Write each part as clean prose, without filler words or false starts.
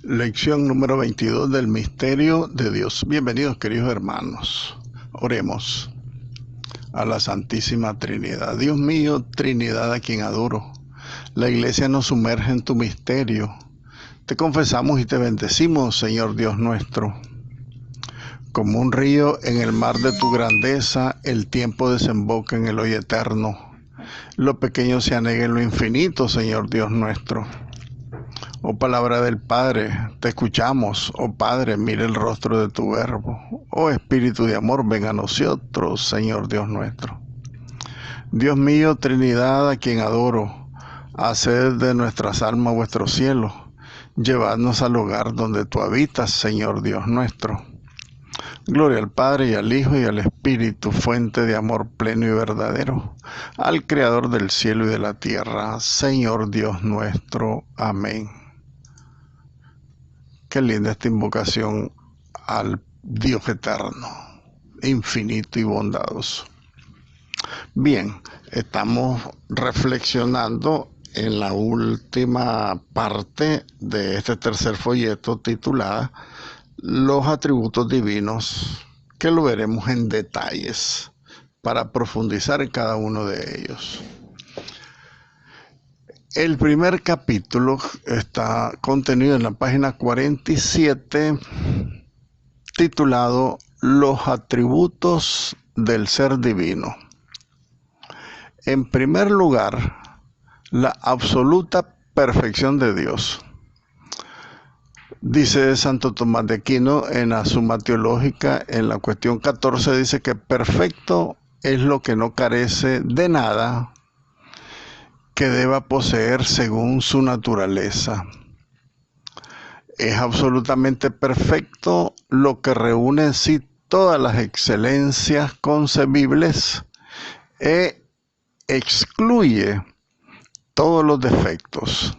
Lección número 22 del Misterio de Dios. Bienvenidos, queridos hermanos. Oremos a la Santísima Trinidad. Dios mío, Trinidad a quien adoro. La Iglesia nos sumerge en tu misterio. Te confesamos y te bendecimos, Señor Dios nuestro. Como un río en el mar de tu grandeza, el tiempo desemboca en el hoy eterno. Lo pequeño se anega en lo infinito, Señor Dios nuestro. Oh palabra del Padre, te escuchamos. Oh Padre, mira el rostro de tu verbo. Oh Espíritu de amor, ven a nosotros, Señor Dios nuestro. Dios mío, Trinidad a quien adoro, haced de nuestras almas vuestro cielo. Llevadnos al hogar donde tú habitas, Señor Dios nuestro. Gloria al Padre y al Hijo y al Espíritu, fuente de amor pleno y verdadero, al Creador del cielo y de la tierra, Señor Dios nuestro. Amén. Qué linda esta invocación al Dios eterno, infinito y bondadoso. Bien, estamos reflexionando en la última parte de este tercer folleto titulada Los atributos divinos, que lo veremos en detalles para profundizar en cada uno de ellos. El primer capítulo está contenido en la página 47, titulado Los atributos del ser divino. En primer lugar, la absoluta perfección de Dios. Dice Santo Tomás de Aquino en la Suma Teológica, en la cuestión 14, dice que perfecto es lo que no carece de nada que deba poseer según su naturaleza. Es absolutamente perfecto lo que reúne en sí todas las excelencias concebibles e excluye todos los defectos.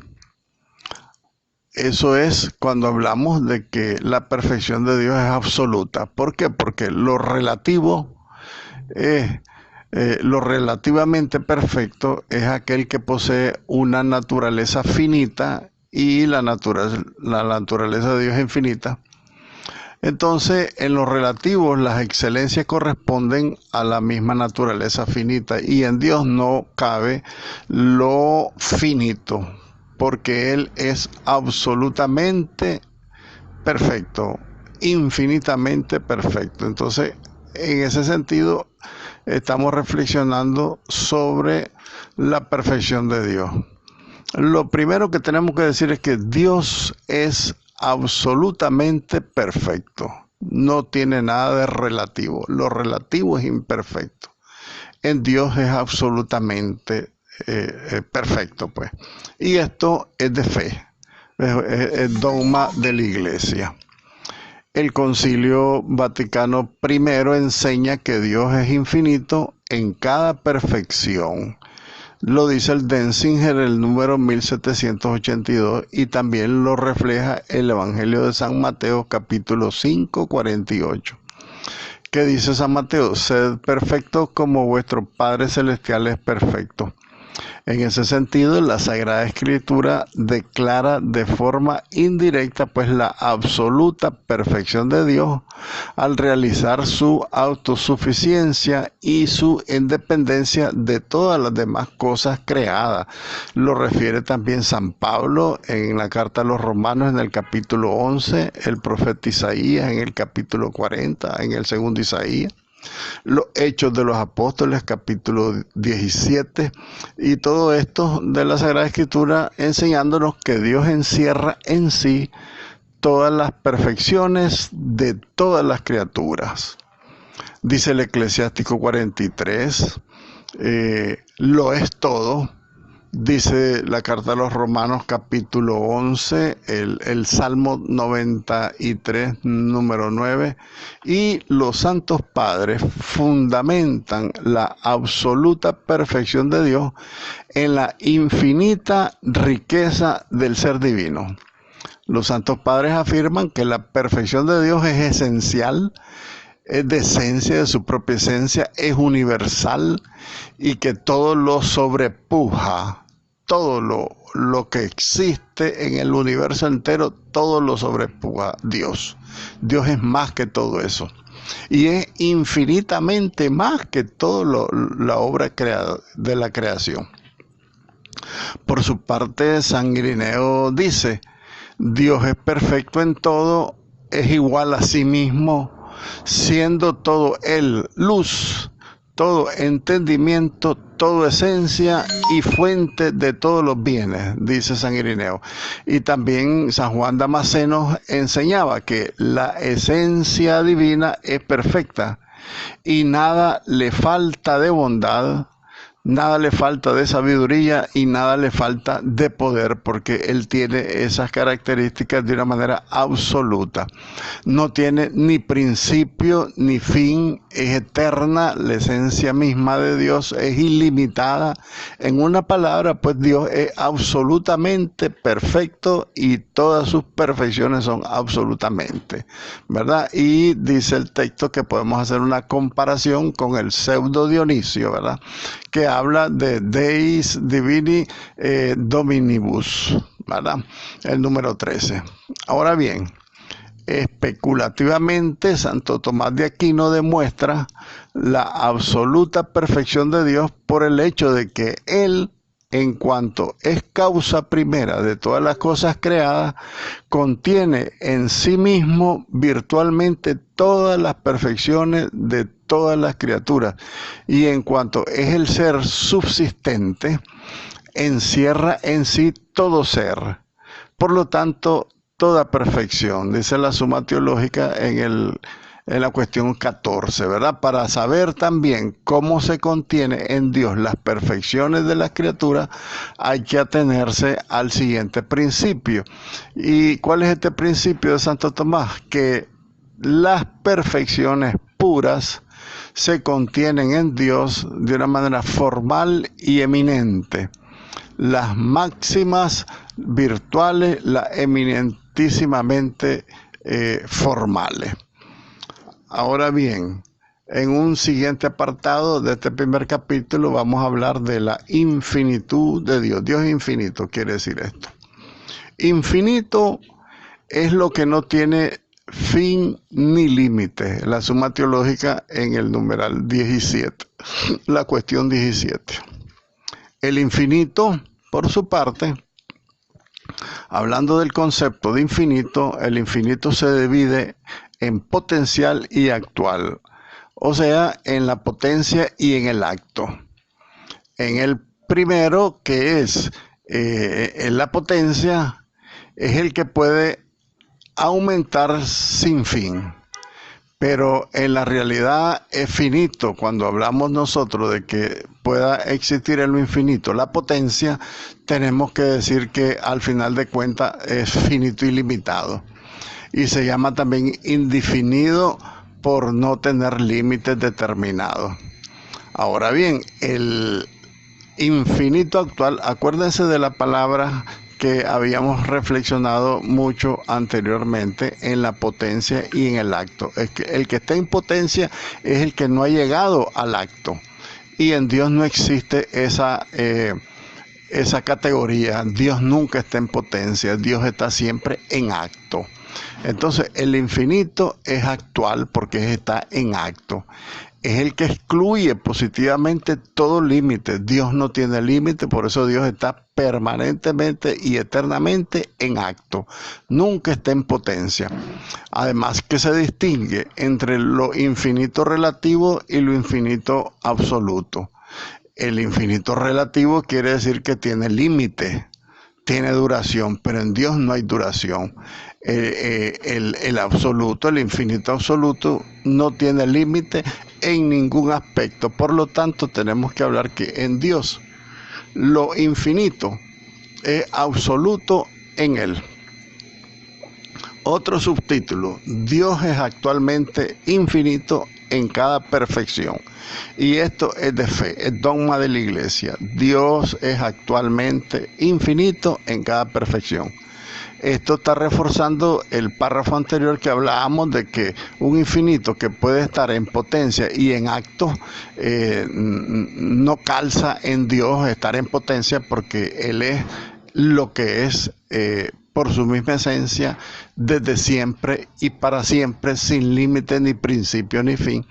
Eso es cuando hablamos de que la perfección de Dios es absoluta. ¿Por qué? Porque lo relativo es lo relativamente perfecto es aquel que posee una naturaleza finita y la naturaleza de Dios es infinita. Entonces, en lo relativo, las excelencias corresponden a la misma naturaleza finita y en Dios no cabe lo finito, porque Él es absolutamente perfecto, infinitamente perfecto. Entonces, en ese sentido, estamos reflexionando sobre la perfección de Dios. Lo primero que tenemos que decir es que Dios es absolutamente perfecto. No tiene nada de relativo. Lo relativo es imperfecto. En Dios es absolutamente perfecto, pues. Y esto es de fe. Es dogma de la Iglesia. El Concilio Vaticano I enseña que Dios es infinito en cada perfección. Lo dice el Denzinger, el número 1782, y también lo refleja el Evangelio de San Mateo, capítulo 5, 48. ¿Qué dice San Mateo? Sed perfectos como vuestro Padre Celestial es perfecto. En ese sentido, la Sagrada Escritura declara de forma indirecta pues la absoluta perfección de Dios al realizar su autosuficiencia y su independencia de todas las demás cosas creadas. Lo refiere también San Pablo en la carta a los Romanos en el capítulo 11, el profeta Isaías en el capítulo 40, en el segundo Isaías. Los Hechos de los Apóstoles, capítulo 17, y todo esto de la Sagrada Escritura enseñándonos que Dios encierra en sí todas las perfecciones de todas las criaturas. Dice el Eclesiástico 43, lo es todo. Dice la carta a los Romanos capítulo 11, el Salmo 93, número 9, y los santos padres fundamentan la absoluta perfección de Dios en la infinita riqueza del ser divino. Los santos padres afirman que la perfección de Dios es esencial, es de esencia, de su propia esencia, es universal y que todo lo sobrepuja. todo lo que existe en el universo entero, todo lo sobrepuja Dios. Dios es más que todo eso. Y es infinitamente más que toda la obra de la creación. Por su parte, San Irineo dice: Dios es perfecto en todo, es igual a sí mismo, siendo todo Él luz, todo entendimiento, toda esencia y fuente de todos los bienes, dice San Irineo. Y también San Juan Damasceno enseñaba que la esencia divina es perfecta y nada le falta de bondad, nada le falta de sabiduría y nada le falta de poder, porque Él tiene esas características de una manera absoluta. No tiene ni principio ni fin, es eterna, la esencia misma de Dios es ilimitada. En una palabra, pues Dios es absolutamente perfecto y todas sus perfecciones son absolutamente, ¿verdad? Y dice el texto que podemos hacer una comparación con el pseudo Dionisio, ¿verdad?, que habla de Deis Divini Dominibus, ¿verdad?, el número 13. Ahora bien, especulativamente, Santo Tomás de Aquino demuestra la absoluta perfección de Dios por el hecho de que Él, en cuanto es causa primera de todas las cosas creadas, contiene en sí mismo virtualmente todas las perfecciones de todas las criaturas, y en cuanto es el ser subsistente, encierra en sí todo ser. Por lo tanto, toda perfección, dice la Suma Teológica en la cuestión 14, ¿verdad? Para saber también cómo se contiene en Dios las perfecciones de las criaturas, hay que atenerse al siguiente principio. ¿Y cuál es este principio de Santo Tomás? Que las perfecciones puras se contienen en Dios de una manera formal y eminente. Las máximas virtuales, las eminentísimamente formales. Ahora bien, en un siguiente apartado de este primer capítulo vamos a hablar de la infinitud de Dios. Dios es infinito, quiere decir esto. Infinito es lo que no tiene fin ni límite. La Suma Teológica en el numeral 17, la cuestión 17. El infinito, por su parte, hablando del concepto de infinito, el infinito se divide en potencial y actual, o sea, en la potencia y en el acto. En el primero, que es en la potencia, es el que puede aumentar sin fin, pero en la realidad es finito. Cuando hablamos nosotros de que pueda existir en lo infinito la potencia, tenemos que decir que al final de cuentas es finito y limitado, y se llama también indefinido por no tener límites determinados. Ahora bien, el infinito actual, acuérdense de la palabra que habíamos reflexionado mucho anteriormente en la potencia y en el acto. El que está en potencia es el que no ha llegado al acto, y en Dios no existe esa categoría. Dios nunca está en potencia, Dios está siempre en acto. Entonces el infinito es actual porque está en acto. Es el que excluye positivamente todo límite. Dios no tiene límite, por eso Dios está permanentemente y eternamente en acto. Nunca está en potencia. Además que se distingue entre lo infinito relativo y lo infinito absoluto. El infinito relativo quiere decir que tiene límite, tiene duración, pero en Dios no hay duración. El absoluto, el infinito absoluto, no tiene límite en ningún aspecto. Por lo tanto, tenemos que hablar que en Dios lo infinito es absoluto en Él. Otro subtítulo: Dios es actualmente infinito en cada perfección. Y esto es de fe, es dogma de la Iglesia. Dios es actualmente infinito en cada perfección. Esto está reforzando el párrafo anterior que hablábamos de que un infinito que puede estar en potencia y en acto no calza en Dios estar en potencia, porque Él es lo que es por su misma esencia desde siempre y para siempre, sin límite ni principio ni fin.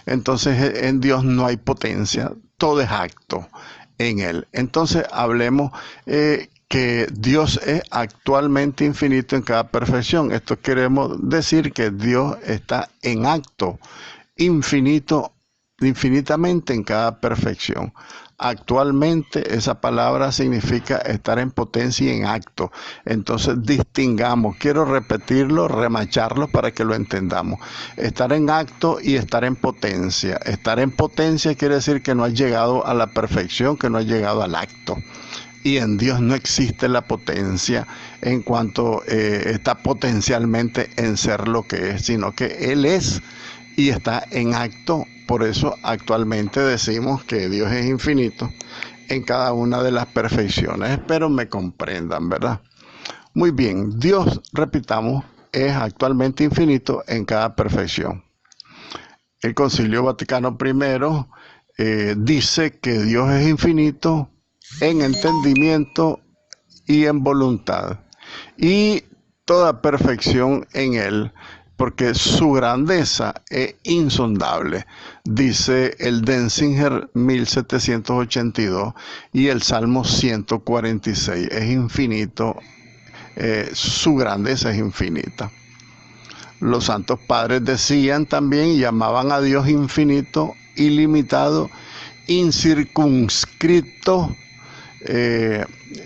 Entonces en Dios no hay potencia, todo es acto en Él. Entonces hablemos que Dios es actualmente infinito en cada perfección. Esto queremos decir que Dios está en acto infinito, infinitamente en cada perfección. Actualmente esa palabra significa estar en potencia y en acto. Entonces distingamos, quiero repetirlo, remacharlo para que lo entendamos. Estar en acto y estar en potencia. Estar en potencia quiere decir que no has llegado a la perfección, que no has llegado al acto. Y en Dios no existe la potencia en cuanto está potencialmente en ser lo que es, sino que Él es y está en acto. Por eso actualmente decimos que Dios es infinito en cada una de las perfecciones. Espero me comprendan, ¿verdad? Muy bien, Dios, repitamos, es actualmente infinito en cada perfección. El Concilio Vaticano I dice que Dios es infinito en entendimiento y en voluntad, y toda perfección en Él, porque su grandeza es insondable, dice el Denzinger 1782 y el Salmo 146, es infinito, su grandeza es infinita. Los santos padres decían también y llamaban a Dios infinito, ilimitado, incircunscrito.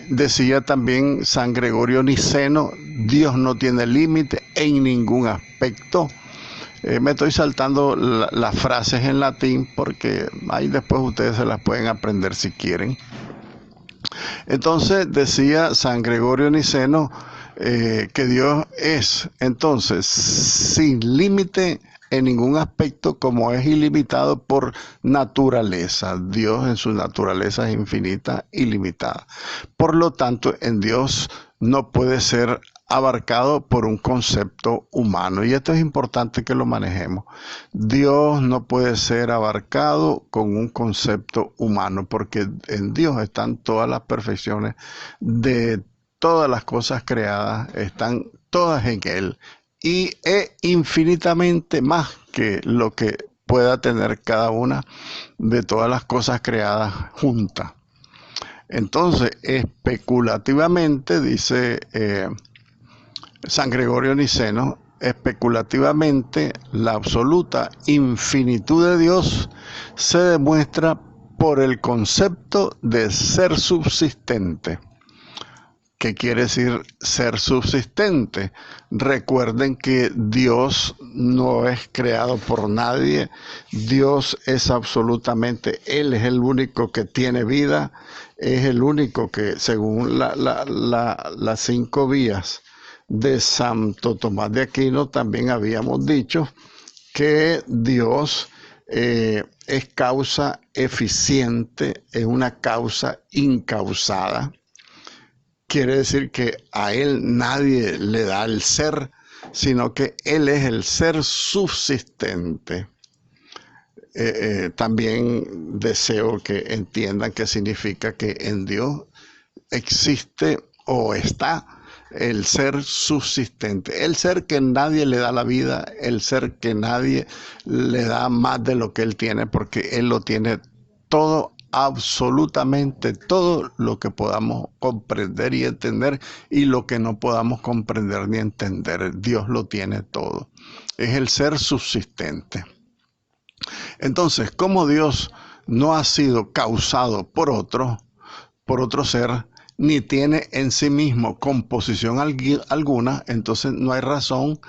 Decía también San Gregorio Niceno, Dios no tiene límite en ningún aspecto. Me estoy saltando las frases en latín porque ahí después ustedes se las pueden aprender si quieren. Entonces decía San Gregorio Niceno que Dios es entonces sin límite en ningún aspecto, como es ilimitado por naturaleza. Dios en su naturaleza es infinita, ilimitada. Por lo tanto, en Dios no puede ser abarcado por un concepto humano. Y esto es importante que lo manejemos. Dios no puede ser abarcado con un concepto humano, porque en Dios están todas las perfecciones de todas las cosas creadas, están todas en Él. Y es infinitamente más que lo que pueda tener cada una de todas las cosas creadas juntas. Entonces, especulativamente, dice San Gregorio Niceno, especulativamente la absoluta infinitud de Dios se demuestra por el concepto de ser subsistente. ¿Qué quiere decir ser subsistente? Recuerden que Dios no es creado por nadie. Dios es absolutamente, Él es el único que tiene vida, es el único que, según las 5 vías de Santo Tomás de Aquino, también habíamos dicho que Dios es causa eficiente, es una causa incausada. Quiere decir que a Él nadie le da el ser, sino que Él es el ser subsistente. También deseo que entiendan qué significa que en Dios existe o está el ser subsistente, el ser que nadie le da la vida, el ser que nadie le da más de lo que Él tiene, porque Él lo tiene todo, absolutamente todo lo que podamos comprender y entender, y lo que no podamos comprender ni entender. Dios lo tiene todo. Es el ser subsistente. Entonces, como Dios no ha sido causado por otro ser, ni tiene en sí mismo composición alguna, entonces no hay razón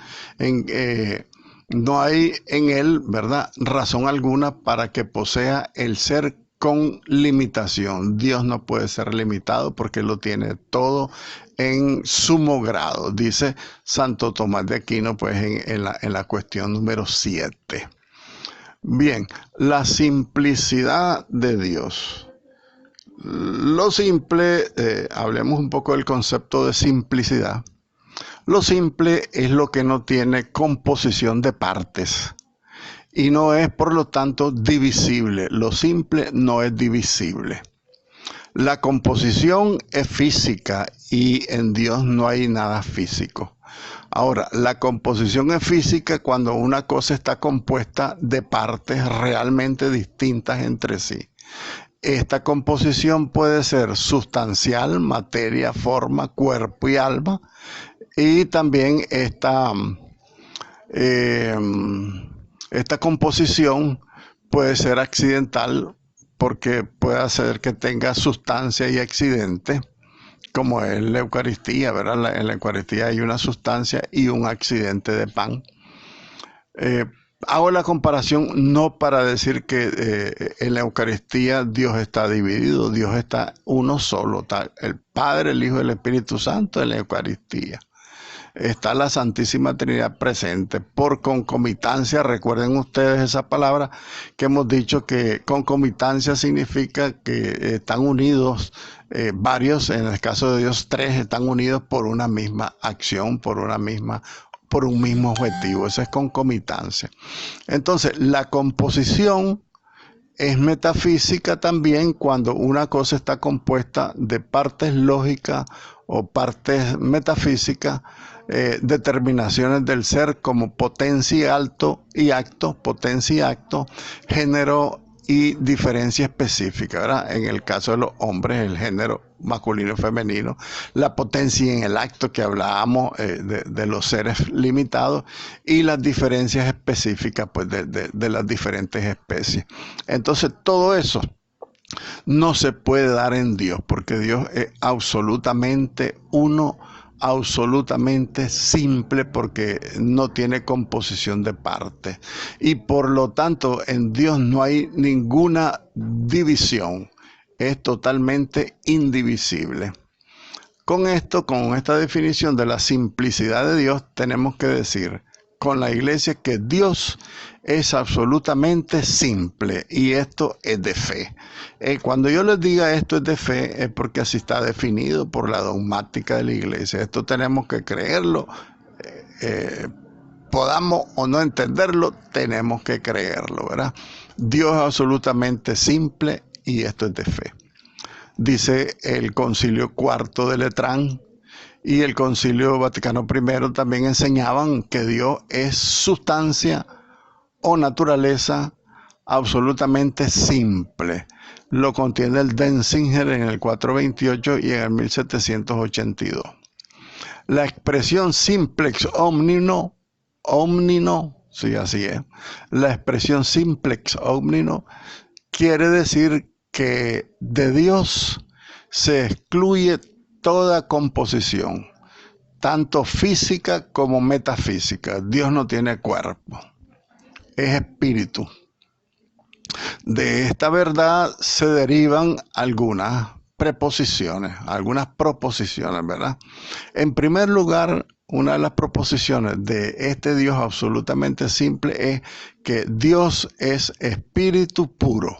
no hay en él, ¿verdad?, razón alguna para que posea el ser con limitación. Dios no puede ser limitado porque lo tiene todo en sumo grado, dice Santo Tomás de Aquino, pues en la cuestión número 7. Bien, la simplicidad de Dios. Lo simple, hablemos un poco del concepto de simplicidad. Lo simple es lo que no tiene composición de partes y no es, por lo tanto, divisible. Lo simple no es divisible. La composición es física y en Dios no hay nada físico. Ahora, la composición es física cuando una cosa está compuesta de partes realmente distintas entre sí. Esta composición puede ser sustancial, materia, forma, cuerpo y alma, y también esta composición puede ser accidental porque puede hacer que tenga sustancia y accidente, como es la Eucaristía, ¿verdad? En la Eucaristía hay una sustancia y un accidente de pan. Hago la comparación no para decir que en la Eucaristía Dios está dividido, Dios está uno solo, está el Padre, el Hijo y el Espíritu Santo en la Eucaristía. Está la Santísima Trinidad presente por concomitancia. Recuerden ustedes esa palabra que hemos dicho, que concomitancia significa que están unidos varios, en el caso de Dios 3, están unidos por una misma acción, por un mismo objetivo. Esa es concomitancia. Entonces, la composición es metafísica también cuando una cosa está compuesta de partes lógicas o partes metafísicas, determinaciones del ser como potencia y acto, género y diferencia específica, ¿verdad? En el caso de los hombres, el género masculino y femenino, la potencia en el acto que hablábamos de los seres limitados y las diferencias específicas pues, de las diferentes especies. Entonces, todo eso no se puede dar en Dios, porque Dios es absolutamente uno, absolutamente simple, porque no tiene composición de partes. Y por lo tanto, en Dios no hay ninguna división. Es totalmente indivisible. Con esta definición de la simplicidad de Dios, tenemos que decir con la Iglesia que Dios es absolutamente simple, y esto es de fe. Cuando yo les diga esto es de fe, es porque así está definido por la dogmática de la Iglesia. Esto tenemos que creerlo, podamos o no entenderlo, tenemos que creerlo, ¿verdad? Dios es absolutamente simple y esto es de fe. Dice el Concilio IV de Letrán y el Concilio Vaticano I también enseñaban que Dios es sustancia o naturaleza absolutamente simple. Lo contiene el Denzinger en el 428 y en el 1782. La expresión simplex omnino, sí, así es. La expresión simplex omnino quiere decir que de Dios se excluye toda composición, tanto física como metafísica. Dios no tiene cuerpo, es espíritu. De esta verdad se derivan algunas preposiciones, algunas proposiciones, ¿verdad? En primer lugar, una de las proposiciones de este Dios absolutamente simple es que Dios es espíritu puro.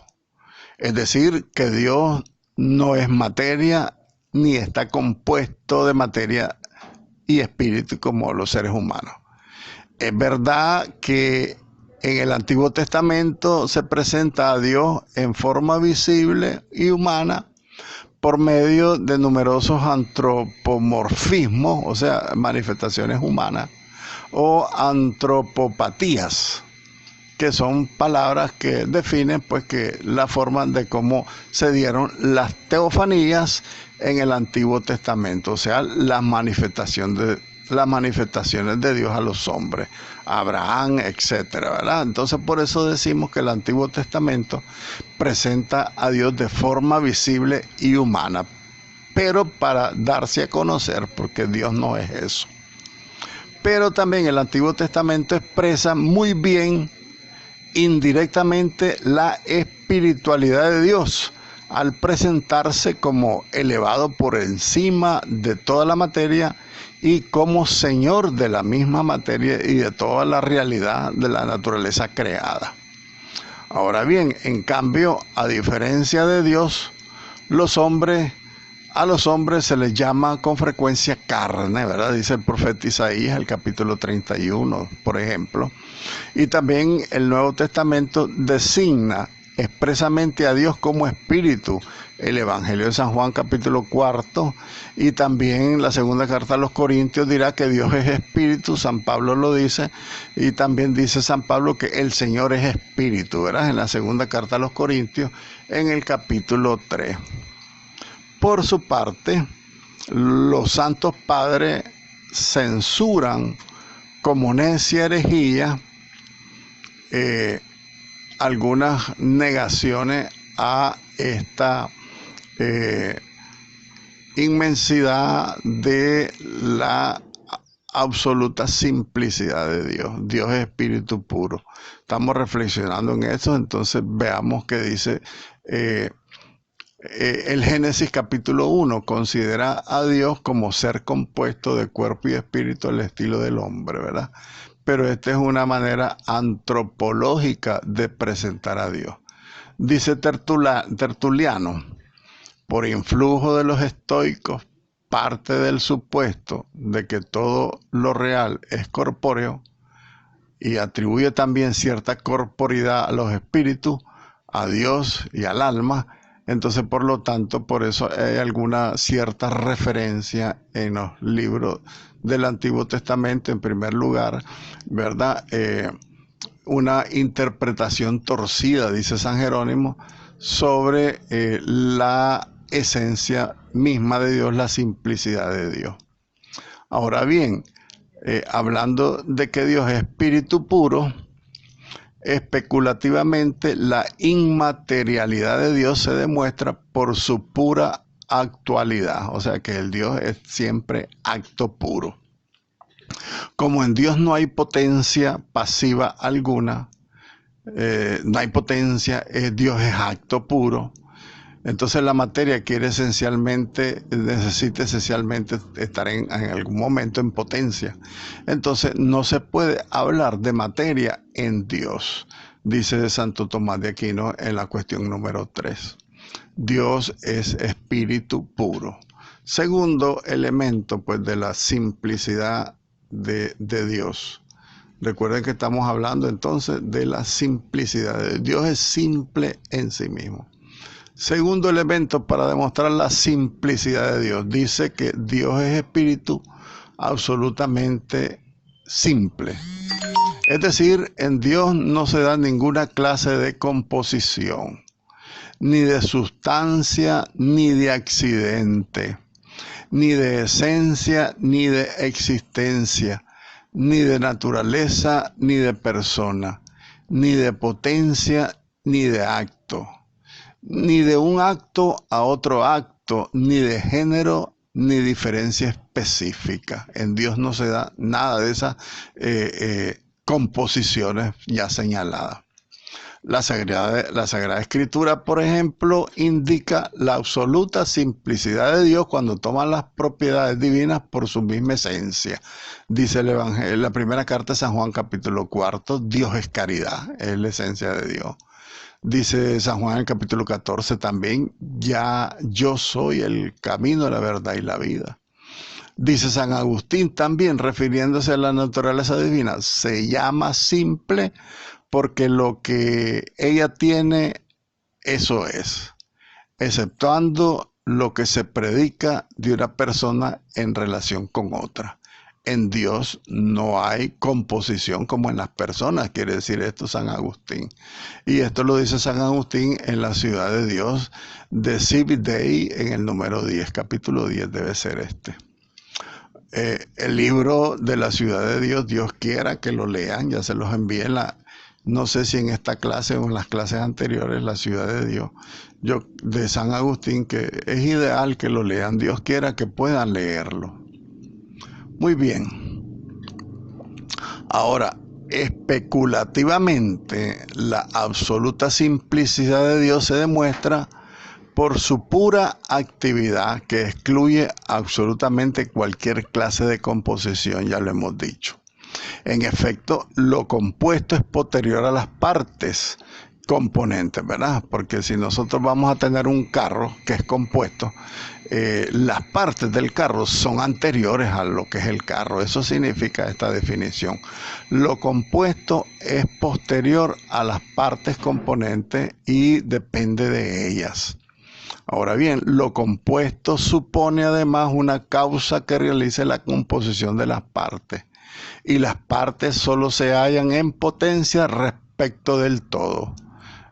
Es decir, que Dios no es materia ni está compuesto de materia y espíritu como los seres humanos. Es verdad que en el Antiguo Testamento se presenta a Dios en forma visible y humana por medio de numerosos antropomorfismos, o sea, manifestaciones humanas, o antropopatías, que son palabras que definen pues que la forma de cómo se dieron las teofanías en el Antiguo Testamento, o sea, las manifestaciones de Dios a los hombres, Abraham, etcétera, ¿verdad? Entonces por eso decimos que el Antiguo Testamento presenta a Dios de forma visible y humana, pero para darse a conocer, porque Dios no es eso. Pero también el Antiguo Testamento expresa muy bien indirectamente la espiritualidad de Dios al presentarse como elevado por encima de toda la materia y como Señor de la misma materia y de toda la realidad de la naturaleza creada. Ahora bien, en cambio, a diferencia de Dios, los hombres A los hombres se les llama con frecuencia carne, ¿verdad? Dice el profeta Isaías, el capítulo 31, por ejemplo. Y también el Nuevo Testamento designa expresamente a Dios como espíritu. El Evangelio de San Juan, capítulo 4, y también la segunda carta a los Corintios dirá que Dios es espíritu. San Pablo lo dice, y también dice San Pablo que el Señor es espíritu, ¿verdad? En la segunda carta a los Corintios, en el capítulo 3. Por su parte, los santos padres censuran como necia herejía algunas negaciones a esta inmensidad de la absoluta simplicidad de Dios. Dios es espíritu puro. Estamos reflexionando en eso, entonces veamos qué dice el Génesis capítulo 1. Considera a Dios como ser compuesto de cuerpo y espíritu al estilo del hombre, ¿verdad? Pero esta es una manera antropológica de presentar a Dios. Dice Tertuliano, por influjo de los estoicos, parte del supuesto de que todo lo real es corpóreo, y atribuye también cierta corporidad a los espíritus, a Dios y al alma. Entonces, por lo tanto, por eso hay alguna cierta referencia en los libros del Antiguo Testamento, en primer lugar, ¿verdad? Una interpretación torcida, dice San Jerónimo, sobre la esencia misma de Dios, la simplicidad de Dios. Ahora bien, hablando de que Dios es espíritu puro, especulativamente la inmaterialidad de Dios se demuestra por su pura actualidad, o sea que el Dios es siempre acto puro. Como en Dios no hay potencia pasiva alguna, no hay potencia, Dios es acto puro. Entonces la materia necesita esencialmente estar en algún momento en potencia. Entonces no se puede hablar de materia en Dios, dice Santo Tomás de Aquino en la cuestión número 3. Dios es espíritu puro. Segundo elemento, pues, de la simplicidad de Dios. Recuerden que estamos hablando entonces de la simplicidad de Dios. Dios es simple en sí mismo. Segundo elemento para demostrar la simplicidad de Dios. Dice que Dios es espíritu absolutamente simple. Es decir, en Dios no se da ninguna clase de composición, ni de sustancia, ni de accidente, ni de esencia, ni de existencia, ni de naturaleza, ni de persona, ni de potencia, ni de acto. Ni de un acto a otro acto, ni de género, ni diferencia específica. En Dios no se da nada de esas composiciones ya señaladas. La Sagrada Escritura, por ejemplo, indica la absoluta simplicidad de Dios cuando toma las propiedades divinas por su misma esencia. Dice el Evangelio, la primera carta de San Juan, capítulo 4, Dios es caridad, es la esencia de Dios. Dice San Juan en el capítulo 14 también, ya yo soy el camino, la verdad y la vida. Dice San Agustín también, refiriéndose a la naturaleza divina, se llama simple porque lo que ella tiene, eso es, exceptuando lo que se predica de una persona en relación con otra. En Dios no hay composición como en las personas, quiere decir esto San Agustín. Y esto lo dice San Agustín en la Ciudad de Dios de Civic Dei, en el número 10, capítulo 10 debe ser este. El libro de la Ciudad de Dios, Dios quiera que lo lean, ya se los envié no sé si en esta clase o en las clases anteriores, la Ciudad de Dios, de San Agustín, que es ideal que lo lean, Dios quiera que puedan leerlo. Muy bien. Ahora, especulativamente, la absoluta simplicidad de Dios se demuestra por su pura actividad, que excluye absolutamente cualquier clase de composición, ya lo hemos dicho. En efecto, lo compuesto es posterior a las partes, componentes, ¿verdad? Porque si nosotros vamos a tener un carro que es compuesto, las partes del carro son anteriores a lo que es el carro. Eso significa esta definición. Lo compuesto es posterior a las partes componentes y depende de ellas. Ahora bien, lo compuesto supone además una causa que realice la composición de las partes. Y las partes solo se hallan en potencia respecto del todo.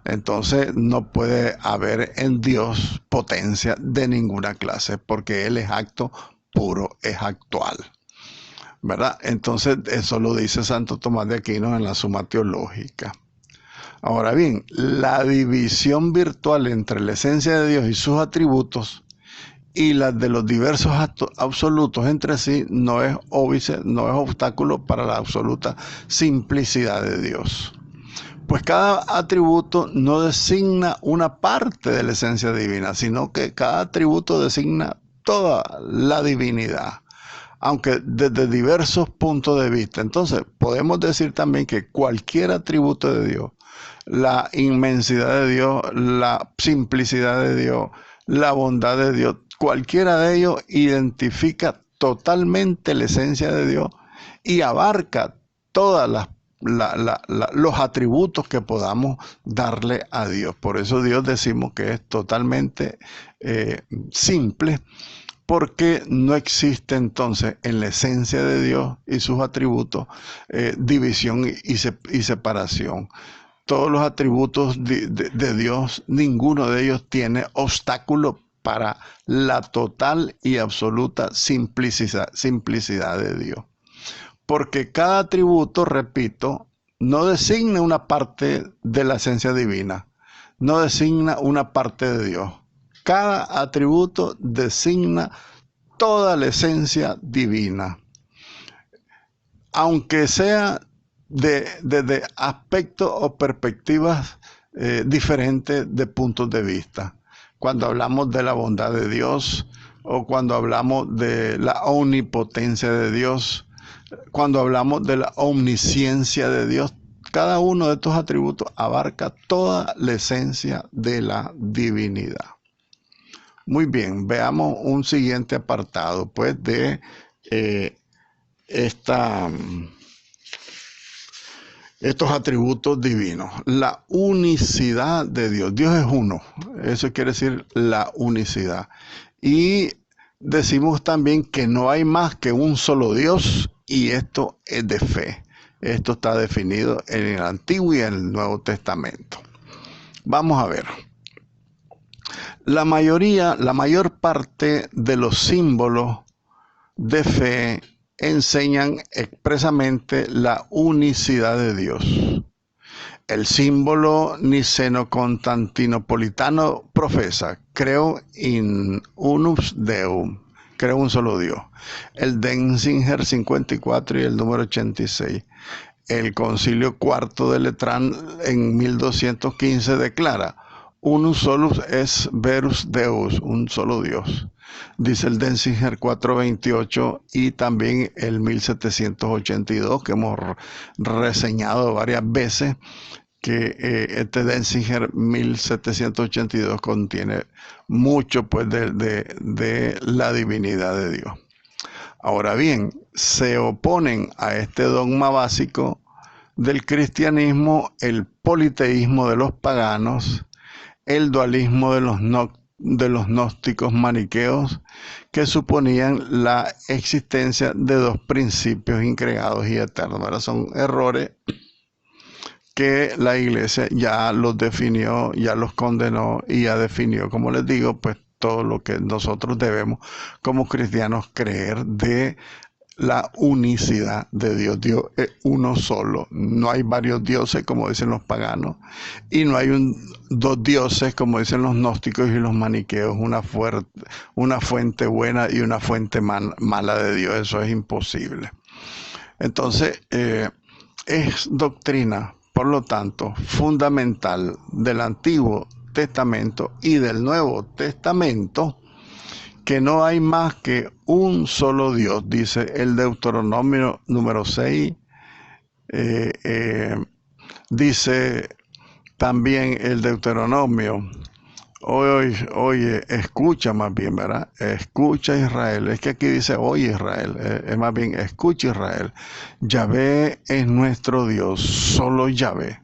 Entonces no puede haber en Dios potencia de ninguna clase, porque Él es acto puro, es actual, ¿verdad? Entonces eso lo dice Santo Tomás de Aquino en la Suma Teológica. Ahora bien, la división virtual entre la esencia de Dios y sus atributos y las de los diversos absolutos entre sí no es óbice, no es obstáculo para la absoluta simplicidad de Dios. Pues cada atributo no designa una parte de la esencia divina, sino que cada atributo designa toda la divinidad, aunque desde diversos puntos de vista. Entonces, podemos decir también que cualquier atributo de Dios, la inmensidad de Dios, la simplicidad de Dios, la bondad de Dios, cualquiera de ellos identifica totalmente la esencia de Dios y abarca todas los atributos que podamos darle a Dios. Por eso Dios decimos que es totalmente simple, porque no existe entonces en la esencia de Dios y sus atributos división y separación. Todos los atributos de Dios, ninguno de ellos tiene obstáculo para la total y absoluta simplicidad de Dios. Porque cada atributo, repito, no designa una parte de la esencia divina, no designa una parte de Dios. Cada atributo designa toda la esencia divina, aunque sea desde aspectos o perspectivas diferentes de puntos de vista. Cuando hablamos de la bondad de Dios o cuando hablamos de la omnipotencia de Dios, cuando hablamos de la omnisciencia de Dios, cada uno de estos atributos abarca toda la esencia de la divinidad. Muy bien, veamos un siguiente apartado, pues, de estos atributos divinos. La unicidad de Dios. Dios es uno. Eso quiere decir la unicidad. Y decimos también que no hay más que un solo Dios, y esto es de fe. Esto está definido en el Antiguo y en el Nuevo Testamento. Vamos a ver. La mayor parte de los símbolos de fe enseñan expresamente la unicidad de Dios. El símbolo niceno-constantinopolitano profesa: creo in unus Deum, creo un solo Dios. El Denzinger 54 y el número 86. El Concilio Cuarto de Letrán en 1215 declara: unus solus es verus Deus, un solo Dios. Dice el Denzinger 428 y también el 1782, que hemos reseñado varias veces, que este Denzinger 1782 contiene mucho, pues, de la divinidad de Dios. Ahora bien, se oponen a este dogma básico del cristianismo el politeísmo de los paganos, el dualismo de los gnósticos maniqueos, que suponían la existencia de dos principios increados y eternos. ¿Verdad? Son errores que la Iglesia ya los definió, ya los condenó y ya definió, como les digo, pues todo lo que nosotros debemos como cristianos creer de la unicidad de Dios. Dios es uno solo, no hay varios dioses como dicen los paganos, y no hay dos dioses como dicen los gnósticos y los maniqueos, una fuente buena y una fuente mala de Dios. Eso es imposible. Entonces, es doctrina, por lo tanto, fundamental del Antiguo Testamento y del Nuevo Testamento, que no hay más que un solo Dios, dice el Deuteronomio número 6, dice También el Deuteronomio. Oye, escucha más bien, ¿verdad? Escucha Israel. Es que aquí dice, oye Israel, es más bien, escucha Israel. Yahvé es nuestro Dios, solo Yahvé.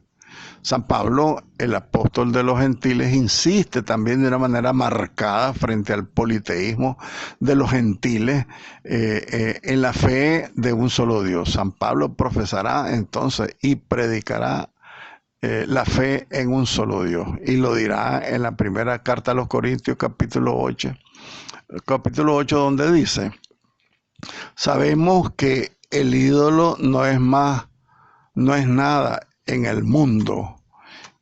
San Pablo, el apóstol de los gentiles, insiste también de una manera marcada frente al politeísmo de los gentiles en la fe de un solo Dios. San Pablo profesará entonces y predicará la fe en un solo Dios. Y lo dirá en la primera carta a los Corintios, capítulo 8, donde dice, sabemos que el ídolo no es nada en el mundo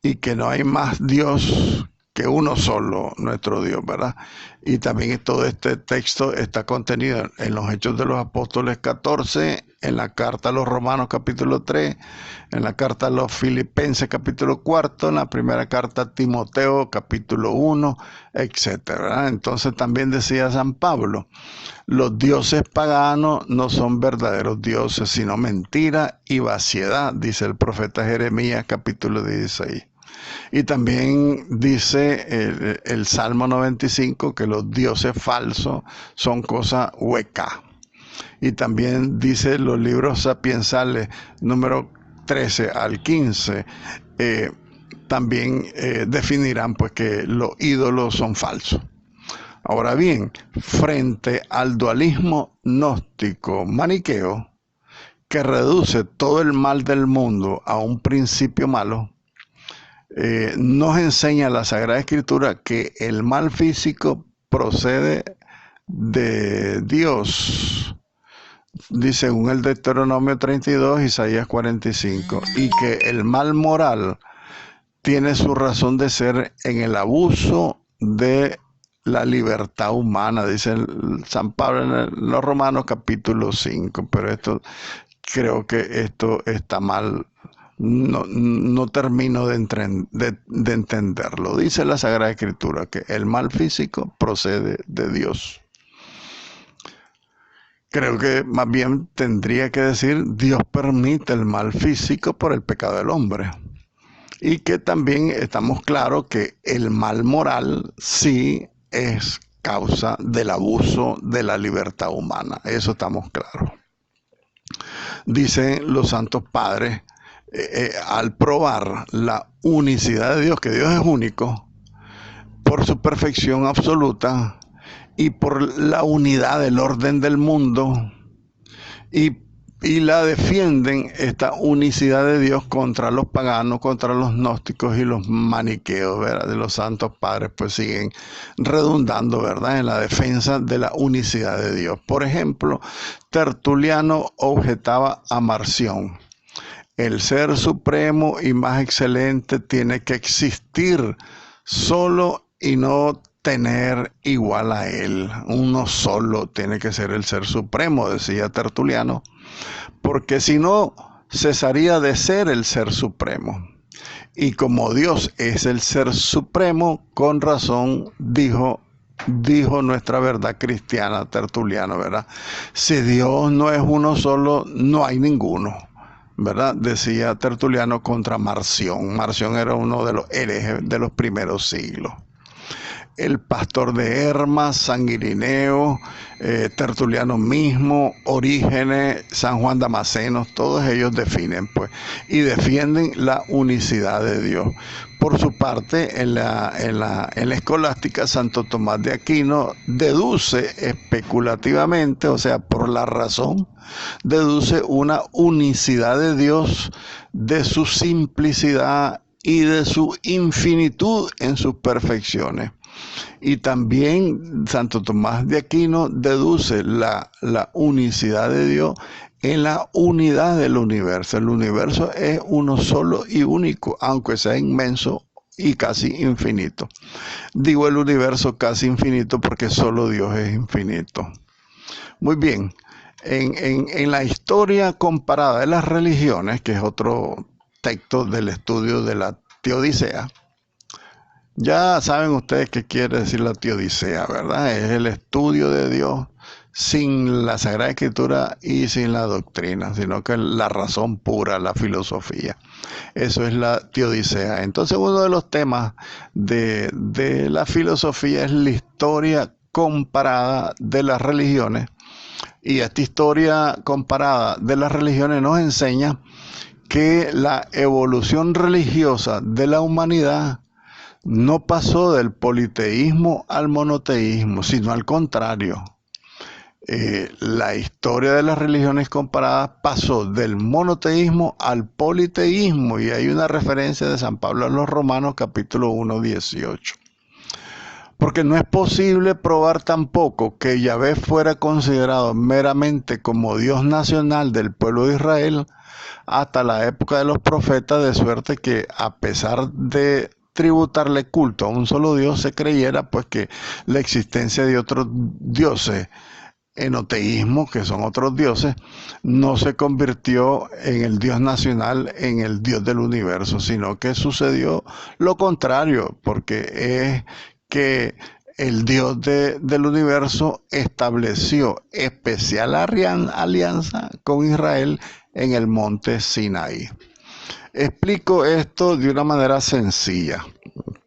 y que no hay más Dios que uno solo, nuestro Dios, ¿verdad? Y también todo este texto está contenido en los Hechos de los Apóstoles 14, en la carta a los Romanos capítulo 3, en la carta a los Filipenses capítulo 4, en la primera carta a Timoteo capítulo 1, etcétera. Entonces también decía San Pablo, los dioses paganos no son verdaderos dioses, sino mentira y vaciedad, dice el profeta Jeremías capítulo 16. Y también dice el Salmo 95 que los dioses falsos son cosas huecas. Y también dice los libros sapiensales número 13 al 15, también definirán pues que los ídolos son falsos. Ahora bien, frente al dualismo gnóstico maniqueo, que reduce todo el mal del mundo a un principio malo, nos enseña la Sagrada Escritura que el mal físico procede de Dios, dice según el Deuteronomio 32, Isaías 45, y que el mal moral tiene su razón de ser en el abuso de la libertad humana, dice San Pablo en los Romanos capítulo 5, pero creo que esto está mal. No termino de entenderlo. Dice la Sagrada Escritura que el mal físico procede de Dios. Creo que más bien tendría que decir Dios permite el mal físico por el pecado del hombre. Y que también estamos claros que el mal moral sí es causa del abuso de la libertad humana. Eso estamos claros. Dicen los santos padres, al probar la unicidad de Dios, que Dios es único, por su perfección absoluta y por la unidad del orden del mundo, y la defienden esta unicidad de Dios contra los paganos, contra los gnósticos y los maniqueos, ¿verdad? De los santos padres, pues siguen redundando, ¿verdad?, en la defensa de la unicidad de Dios. Por ejemplo, Tertuliano objetaba a Marción: el ser supremo y más excelente tiene que existir solo y no tener igual a él. Uno solo tiene que ser el ser supremo, decía Tertuliano, porque si no, cesaría de ser el ser supremo. Y como Dios es el ser supremo, con razón dijo nuestra verdad cristiana Tertuliano, ¿verdad? Si Dios no es uno solo, no hay ninguno, ¿verdad? Decía Tertuliano contra Marción. Marción era uno de los herejes de los primeros siglos. El pastor de Hermas, San Irineo, Tertuliano mismo, Orígenes, San Juan Damasceno, todos ellos definen pues y defienden la unicidad de Dios. Por su parte, en la escolástica, Santo Tomás de Aquino deduce especulativamente, o sea, por la razón, deduce una unicidad de Dios de su simplicidad y de su infinitud en sus perfecciones. Y también Santo Tomás de Aquino deduce la unicidad de Dios en la unidad del universo. El universo es uno solo y único, aunque sea inmenso y casi infinito. Digo el universo casi infinito porque solo Dios es infinito. Muy bien, en la historia comparada de las religiones, que es otro texto del estudio de la teodicea, ya saben ustedes qué quiere decir la teodicea, ¿verdad? Es el estudio de Dios sin la Sagrada Escritura y sin la doctrina, sino que la razón pura, la filosofía. Eso es la teodicea. Entonces uno de los temas de la filosofía es la historia comparada de las religiones. Y esta historia comparada de las religiones nos enseña que la evolución religiosa de la humanidad no pasó del politeísmo al monoteísmo, sino al contrario. La historia de las religiones comparadas pasó del monoteísmo al politeísmo, y hay una referencia de San Pablo a los Romanos, capítulo 1, 18. Porque no es posible probar tampoco que Yahvé fuera considerado meramente como Dios nacional del pueblo de Israel hasta la época de los profetas, de suerte que, a pesar de tributarle culto a un solo Dios, se creyera pues que la existencia de otros dioses, enoteísmo, que son otros dioses, no se convirtió en el Dios nacional, en el Dios del universo, sino que sucedió lo contrario, porque es que el Dios del universo estableció especial alianza con Israel en el monte Sinaí. Explico esto de una manera sencilla,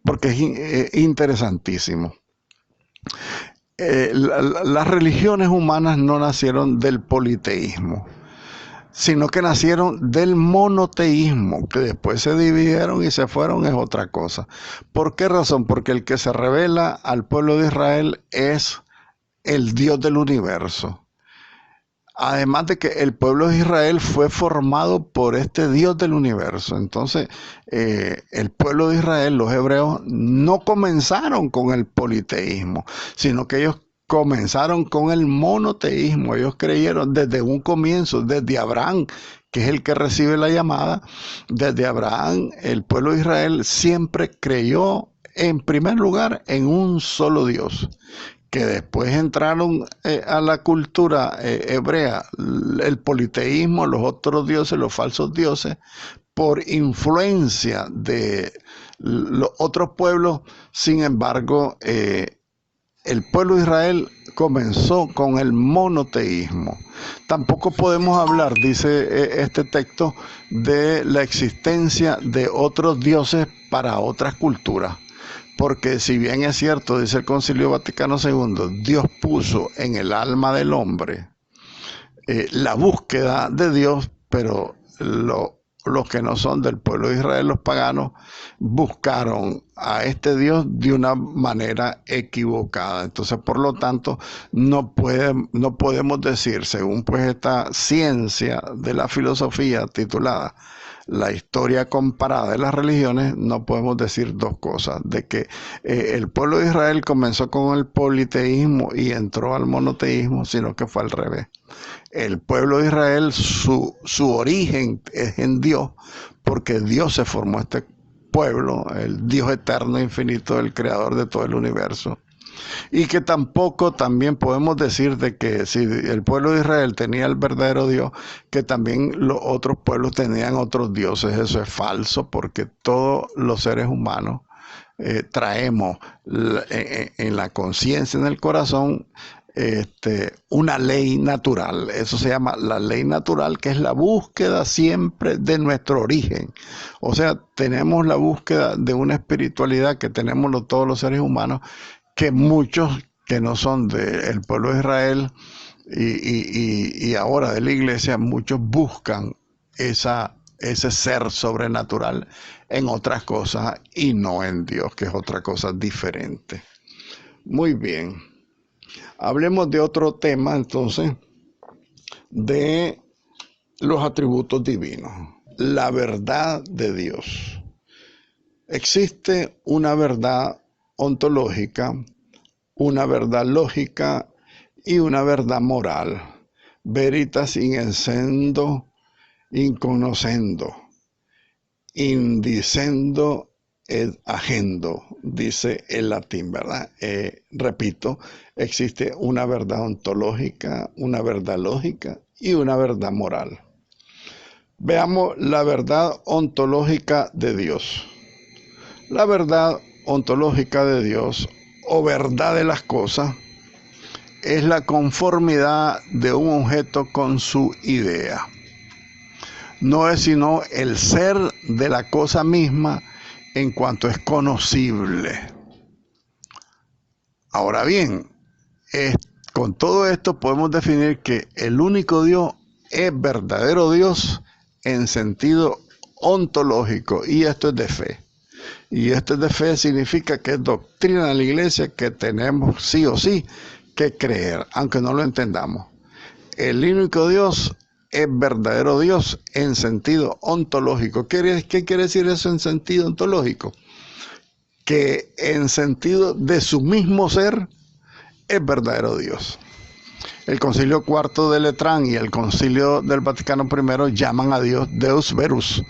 porque es interesantísimo. Las religiones humanas no nacieron del politeísmo, sino que nacieron del monoteísmo, que después se dividieron y se fueron, es otra cosa. ¿Por qué razón? Porque el que se revela al pueblo de Israel es el Dios del universo. Además de que el pueblo de Israel fue formado por este Dios del universo. Entonces, el pueblo de Israel, los hebreos, no comenzaron con el politeísmo, sino que ellos comenzaron con el monoteísmo. Ellos creyeron desde un comienzo, desde Abraham, que es el que recibe la llamada. Desde Abraham, el pueblo de Israel siempre creyó, en primer lugar, en un solo Dios, que después entraron a la cultura hebrea, el politeísmo, los otros dioses, los falsos dioses, por influencia de los otros pueblos. Sin embargo, el pueblo de Israel comenzó con el monoteísmo. Tampoco podemos hablar, dice este texto, de la existencia de otros dioses para otras culturas. Porque si bien es cierto, dice el Concilio Vaticano II, Dios puso en el alma del hombre la búsqueda de Dios, pero los que no son del pueblo de Israel, los paganos, buscaron a este Dios de una manera equivocada. Entonces, por lo tanto, no podemos decir, según pues esta ciencia de la filosofía titulada La historia comparada de las religiones, no podemos decir dos cosas: de que el pueblo de Israel comenzó con el politeísmo y entró al monoteísmo, sino que fue al revés. El pueblo de Israel, su origen es en Dios, porque Dios se formó este pueblo, el Dios eterno, infinito, el creador de todo el universo. Y que tampoco también podemos decir de que si el pueblo de Israel tenía el verdadero Dios, que también los otros pueblos tenían otros dioses. Eso es falso, porque todos los seres humanos traemos en la conciencia, en el corazón, una ley natural. Eso se llama la ley natural, que es la búsqueda siempre de nuestro origen. O sea, tenemos la búsqueda de una espiritualidad que tenemos todos los seres humanos, que muchos que no son del pueblo de Israel y ahora de la iglesia, muchos buscan ese ser sobrenatural en otras cosas y no en Dios, que es otra cosa diferente. Muy bien. Hablemos de otro tema, entonces, de los atributos divinos. La verdad de Dios. Existe una verdad ontológica, una verdad lógica y una verdad moral. Veritas in essendo, in cognoscendo, indicendo et agendo, dice el latín, ¿verdad? Repito, existe una verdad ontológica, una verdad lógica y una verdad moral. Veamos la verdad ontológica de Dios. La verdad ontológica de Dios, o verdad de las cosas, es la conformidad de un objeto con su idea. No es sino el ser de la cosa misma en cuanto es conocible. Ahora bien, con todo esto podemos definir que el único Dios es verdadero Dios en sentido ontológico, y esto es de fe. Y esto es de fe significa que es doctrina de la iglesia que tenemos sí o sí que creer, aunque no lo entendamos. El único Dios es verdadero Dios en sentido ontológico. ¿Qué quiere decir eso en sentido ontológico? Que en sentido de su mismo ser es verdadero Dios. El Concilio IV de Letrán y el Concilio del Vaticano I llaman a Dios Deus Verus,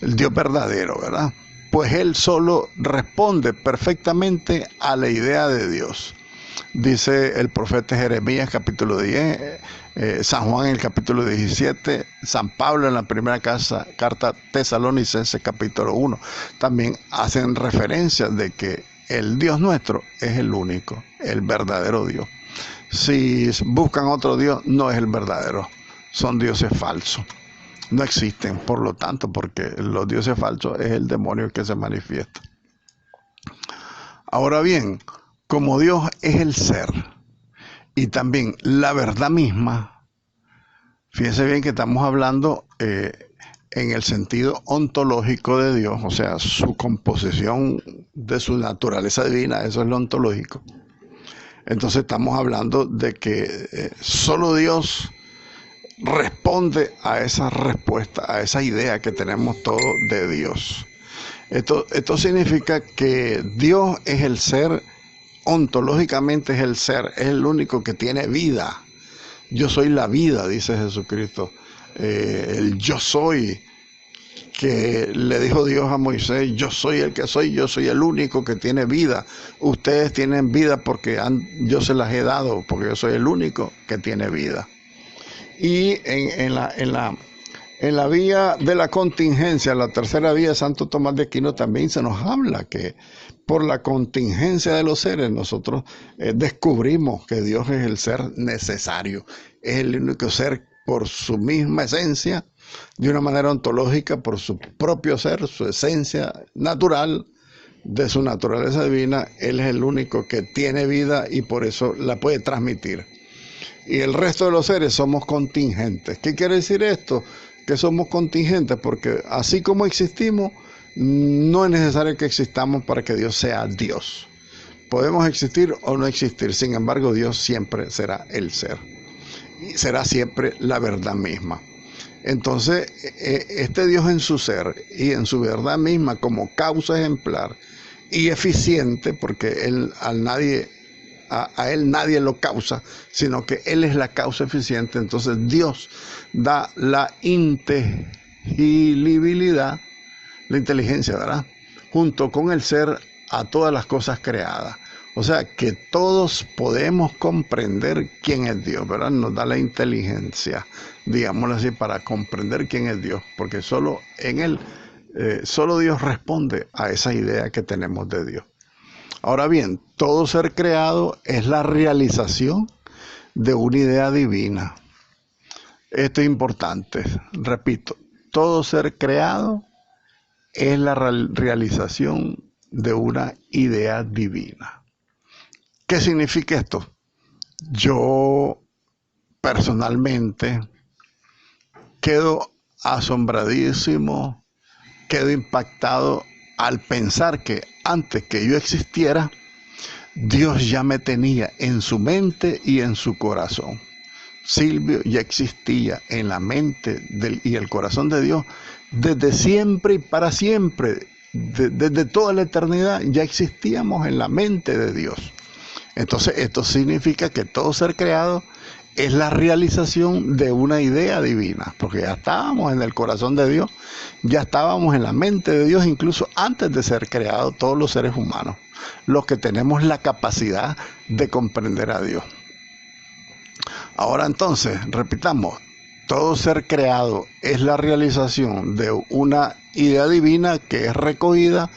el Dios verdadero, ¿verdad? Pues Él solo responde perfectamente a la idea de Dios. Dice el profeta Jeremías capítulo 10, San Juan en el capítulo 17, San Pablo en la primera carta Tesalonicenses capítulo 1. También hacen referencia de que el Dios nuestro es el único, el verdadero Dios. Si buscan otro Dios, no es el verdadero, son dioses falsos. No existen, por lo tanto, porque los dioses falsos es el demonio que se manifiesta. Ahora bien, como Dios es el ser y también la verdad misma, fíjense bien que estamos hablando en el sentido ontológico de Dios, o sea, su composición de su naturaleza divina, eso es lo ontológico. Entonces estamos hablando de que solo Dios responde a esa respuesta, a esa idea que tenemos todos de Dios. Esto significa que Dios es el ser, ontológicamente es el ser, es el único que tiene vida. Yo soy la vida, dice Jesucristo. El yo soy, que le dijo Dios a Moisés, yo soy el que soy, yo soy el único que tiene vida. Ustedes tienen vida porque yo se las he dado, porque yo soy el único que tiene vida. Y en la vía de la contingencia, la tercera vía de Santo Tomás de Aquino, también se nos habla que por la contingencia de los seres nosotros descubrimos que Dios es el ser necesario, es el único ser por su misma esencia, de una manera ontológica, por su propio ser, su esencia natural, de su naturaleza divina. Él es el único que tiene vida y por eso la puede transmitir. Y el resto de los seres somos contingentes. ¿Qué quiere decir esto? Que somos contingentes porque así como existimos, no es necesario que existamos para que Dios sea Dios. Podemos existir o no existir, sin embargo Dios siempre será el ser. Y será siempre la verdad misma. Entonces, este Dios en su ser y en su verdad misma como causa ejemplar y eficiente, porque a él nadie lo causa, sino que él es la causa eficiente. Entonces Dios da la inteligibilidad, la inteligencia, ¿verdad?, junto con el ser a todas las cosas creadas. O sea que todos podemos comprender quién es Dios, ¿verdad? Nos da la inteligencia, digámoslo así, para comprender quién es Dios, porque solo en él, solo Dios responde a esa idea que tenemos de Dios. Ahora bien, todo ser creado es la realización de una idea divina. Esto es importante, repito, todo ser creado es la realización de una idea divina. ¿Qué significa esto? Yo personalmente quedo asombradísimo, quedo impactado al pensar que antes que yo existiera, Dios ya me tenía en su mente y en su corazón. Silvio ya existía en la mente y el corazón de Dios desde siempre y para siempre. Desde toda la eternidad ya existíamos en la mente de Dios. Entonces esto significa que todo ser creado es la realización de una idea divina, porque ya estábamos en el corazón de Dios, ya estábamos en la mente de Dios, incluso antes de ser creados todos los seres humanos, los que tenemos la capacidad de comprender a Dios. Ahora entonces, repitamos, todo ser creado es la realización de una idea divina que es recogida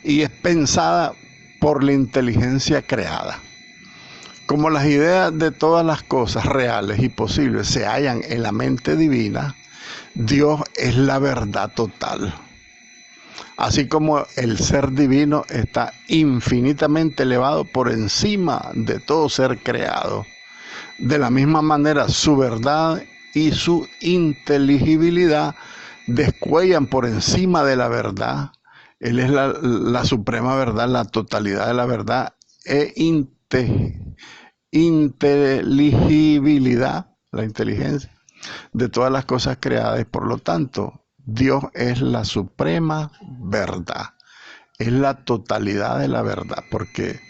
y es pensada por la inteligencia creada. Como las ideas de todas las cosas reales y posibles se hallan en la mente divina, Dios es la verdad total. Así como el ser divino está infinitamente elevado por encima de todo ser creado. De la misma manera, su verdad y su inteligibilidad descuellan por encima de la verdad. Él es la suprema verdad, la totalidad de la verdad e inteligibilidad, la inteligencia de todas las cosas creadas. Y por lo tanto, Dios es la suprema verdad, es la totalidad de la verdad, porque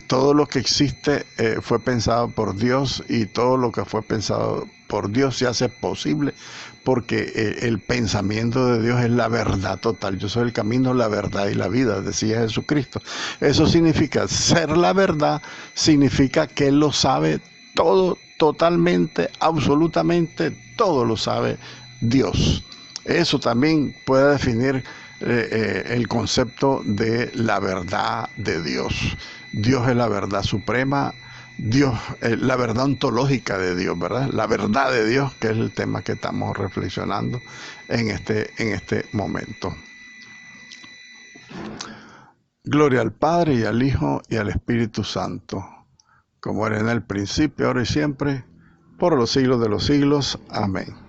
todo lo que existe fue pensado por Dios, y todo lo que fue pensado por Dios se hace posible porque el pensamiento de Dios es la verdad total. Yo soy el camino, la verdad y la vida, decía Jesucristo. Eso significa ser la verdad, significa que Él lo sabe todo, totalmente, absolutamente todo lo sabe Dios. Eso también puede definir el concepto de la verdad de Dios. Dios es la verdad suprema, Dios, la verdad ontológica de Dios, ¿verdad? La verdad de Dios, que es el tema que estamos reflexionando en este momento. Gloria al Padre, y al Hijo, y al Espíritu Santo, como era en el principio, ahora y siempre, por los siglos de los siglos. Amén.